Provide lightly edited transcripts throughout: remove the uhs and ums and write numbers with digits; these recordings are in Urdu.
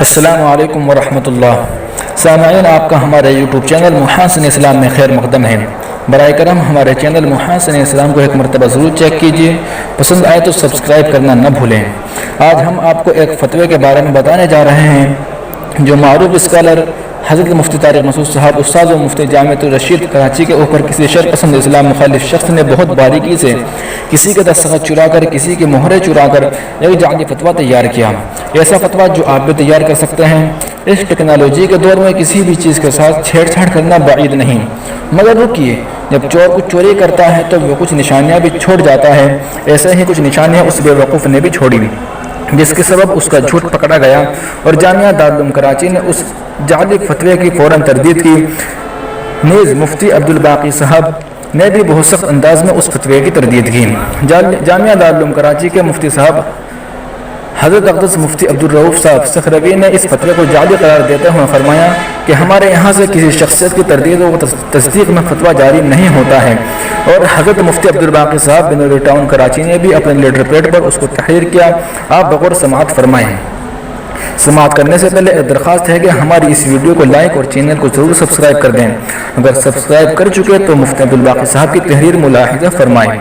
السلام علیکم ورحمۃ اللہ۔ سامعین، آپ کا ہمارے یوٹیوب چینل محاسن اسلام میں خیر مقدم ہے۔ برائے کرم ہمارے چینل محاسن اسلام کو ایک مرتبہ ضرور چیک کیجیے، پسند آئے تو سبسکرائب کرنا نہ بھولیں۔ آج ہم آپ کو ایک فتوے کے بارے میں بتانے جا رہے ہیں جو معروف اسکالر حضرت مفتی طارق مسعود صاحب استاد و مفتی جامعۃ الرشید کراچی کے اوپر کسی شرع پسند اسلام مخالف شخص نے بہت باریکی سے کسی کے دستخط چرا کر، کسی کے مہرے چرا کر ایک جعلی فتویٰ تیار کیا۔ ایسا فتویٰ جو آپ بھی تیار کر سکتے ہیں۔ اس ٹیکنالوجی کے دور میں کسی بھی چیز کے ساتھ چھیڑ چھاڑ کرنا بعید نہیں، مگر رکیے، جب چور کچھ چوری کرتا ہے تو وہ کچھ نشانیاں بھی چھوڑ جاتا ہے۔ ایسے ہی کچھ نشانیاں اس بے وقوف نے بھی چھوڑی، جس کے سبب اس کا جھوٹ پکڑا گیا اور جامعہ دارالعلوم کراچی نے اس جعلی فتوے کی فوراً تردید کی۔ نیز مفتی عبدالباقی صاحب نے بھی بہت سخت انداز میں اس فتوے کی تردید کی۔ جامعہ دارالعلوم کراچی کے مفتی صاحب حضرت اقدس مفتی عبدالرؤف صاحب سخروی نے اس فتوے کو جعلی قرار دیتے ہوئے فرمایا کہ ہمارے یہاں سے کسی شخصیت کی تردید و تصدیق میں فتویٰ جاری نہیں ہوتا ہے، اور حضرت مفتی عبدالباقی صاحب بنوری ٹاؤن کراچی نے بھی اپنے لیٹر پیڈ پر اس کو تحریر کیا۔ آپ بغور سماعت فرمائیں۔ سماعت کرنے سے پہلے ایک درخواست ہے کہ ہماری اس ویڈیو کو لائک اور چینل کو ضرور سبسکرائب کر دیں۔ اگر سبسکرائب کر چکے تو مفتی عبدالباقی صاحب کی تحریر ملاحظہ فرمائیں۔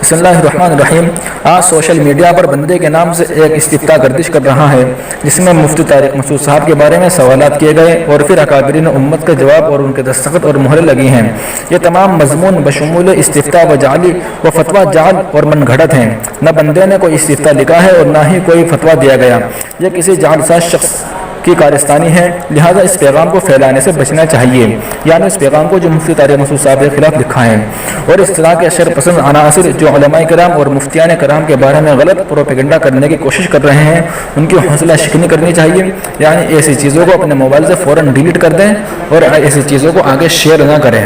بسم اللہ الرحمن الرحیم۔ آج سوشل میڈیا پر بندے کے نام سے ایک استفتاء گردش کر رہا ہے، جس میں مفتی طارق مسعود صاحب کے بارے میں سوالات کیے گئے اور پھر اکابرین امت کے جواب اور ان کے دستخط اور مہرے لگی ہیں۔ یہ تمام مضمون بشمول استفتاء و جعلی و فتویٰ جعل اور من گھڑت ہیں۔ نہ بندے نے کوئی استفتاء لکھا ہے اور نہ ہی کوئی فتویٰ دیا گیا۔ یہ کسی جعل ساز شخص کی کارستانی ہے، لہذا اس پیغام کو پھیلانے سے بچنا چاہیے، یعنی اس پیغام کو جو مفتی طارق مسعود صاحب کے خلاف لکھا ہے، اور اس طرح کے شر پسند عناصر جو علماء کرام اور مفتیان کرام کے بارے میں غلط پروپیگنڈا کرنے کی کوشش کر رہے ہیں، ان کی حوصلہ شکنی کرنی چاہیے، یعنی ایسی چیزوں کو اپنے موبائل سے فوراً ڈیلیٹ کر دیں اور ایسی چیزوں کو آگے شیئر نہ کریں۔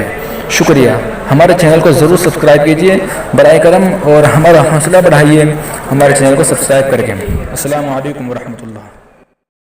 شکریہ۔ ہمارے چینل کو ضرور سبسکرائب کیجیے برائے کرم، اور ہمارا حوصلہ بڑھائیے ہمارے چینل کو سبسکرائب کر کے۔ السلام علیکم ورحمۃ اللہ۔